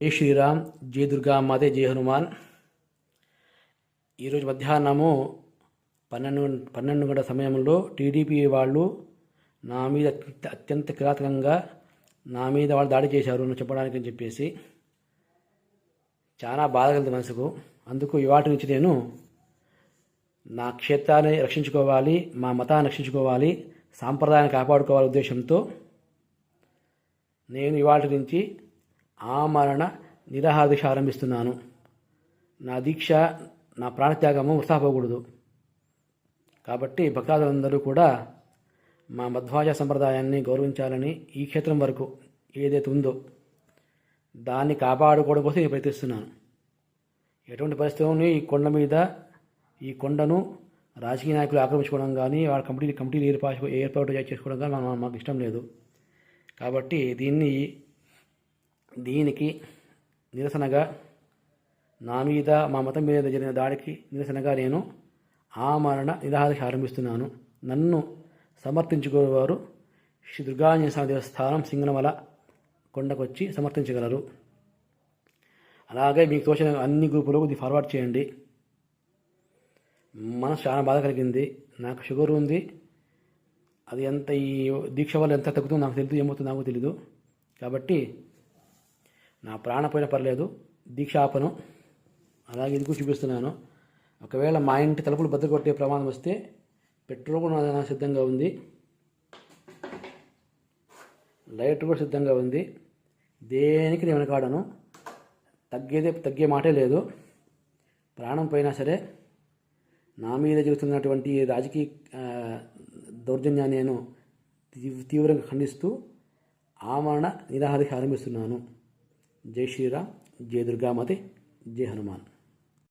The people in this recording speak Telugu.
జై శ్రీరామ్, జై దుర్గామాతే, జై హనుమాన్. ఈరోజు మధ్యాహ్నము 12 గంటల సమయంలో టీడీపీ వాళ్ళు నా మీద అత్యంత కిరాతకంగా వాళ్ళు దాడి చేశారు అని చెప్పడానికి అని చెప్పేసి చాలా బాధ కలిగింది మనసుకు. అందుకు ఇవాటి నుంచి నేను నా క్షేత్రాన్ని రక్షించుకోవాలి, మా మతాన్ని రక్షించుకోవాలి, సాంప్రదాయాన్ని కాపాడుకోవాలి ఉద్దేశంతో నేను ఇవాటి నుంచి ఆమరణ నిరాహార దీక్ష ఆరంభిస్తున్నాను. నా దీక్ష, నా ప్రాణత్యాగము వృథాపోకూడదు. కాబట్టి భక్తాదులందరూ కూడా మా మధ్వాచార సంప్రదాయాన్ని గౌరవించాలని, ఈ క్షేత్రం వరకు ఏదైతే ఉందో దాన్ని కాపాడుకోవడం కోసం నేను ప్రయత్నిస్తున్నాను. ఎటువంటి పరిస్థితుల్లోనూ ఈ కొండను రాజకీయ నాయకులు ఆక్రమించుకోవడం కానీ, వాళ్ళ కమిటీలు ఏర్పాటు చేసుకోవడం కానీ మాకు ఇష్టం లేదు. కాబట్టి దీనికి నిరసనగా, నా మీద, మా మతం మీద జరిగిన దాడికి నిరసనగా నేను ఆమరణ నిరాహార ఆరంభిస్తున్నాను. నన్ను సమర్థించుకునేవారు శ్రీ దుర్గాంజనేయ స్వామి దేవస్థానం సింగనమల కొండకొచ్చి సమర్థించగలరు. అలాగే మీకు తోచిన అన్ని గ్రూపులకు ఇది ఫార్వర్డ్ చేయండి. మనసు చాలా బాధ కలిగింది. నాకు షుగర్ ఉంది. అది ఎంత, ఈ దీక్ష వల్ల ఎంత తగ్గుతుందో నాకు తెలియదు, ఏమవుతుందో నాకు తెలీదు. కాబట్టి నా ప్రాణ పోయినా పర్లేదు, దీక్ష ఆపను. అలాగే ఇది కూడా చూపిస్తున్నాను. ఒకవేళ మా ఇంటి తలుపులు బద్దలు కొట్టే ప్రమాదం వస్తే పెట్రోల్ కూడా సిద్ధంగా ఉంది, లైట్ కూడా సిద్ధంగా ఉంది. దేనికి నేను వెనకాడను. తగ్గే మాటే లేదు. ప్రాణం పోయినా సరే నా మీద జరుగుతున్నటువంటి రాజకీయ దౌర్జన్యాన్ని నేను తీవ్రంగా ఖండిస్తూ ఆమరణ నిరాహార ఆరంభిస్తున్నాను. జై శ్రీరామ్, జై దుర్గామాతే, జై హనుమాన్.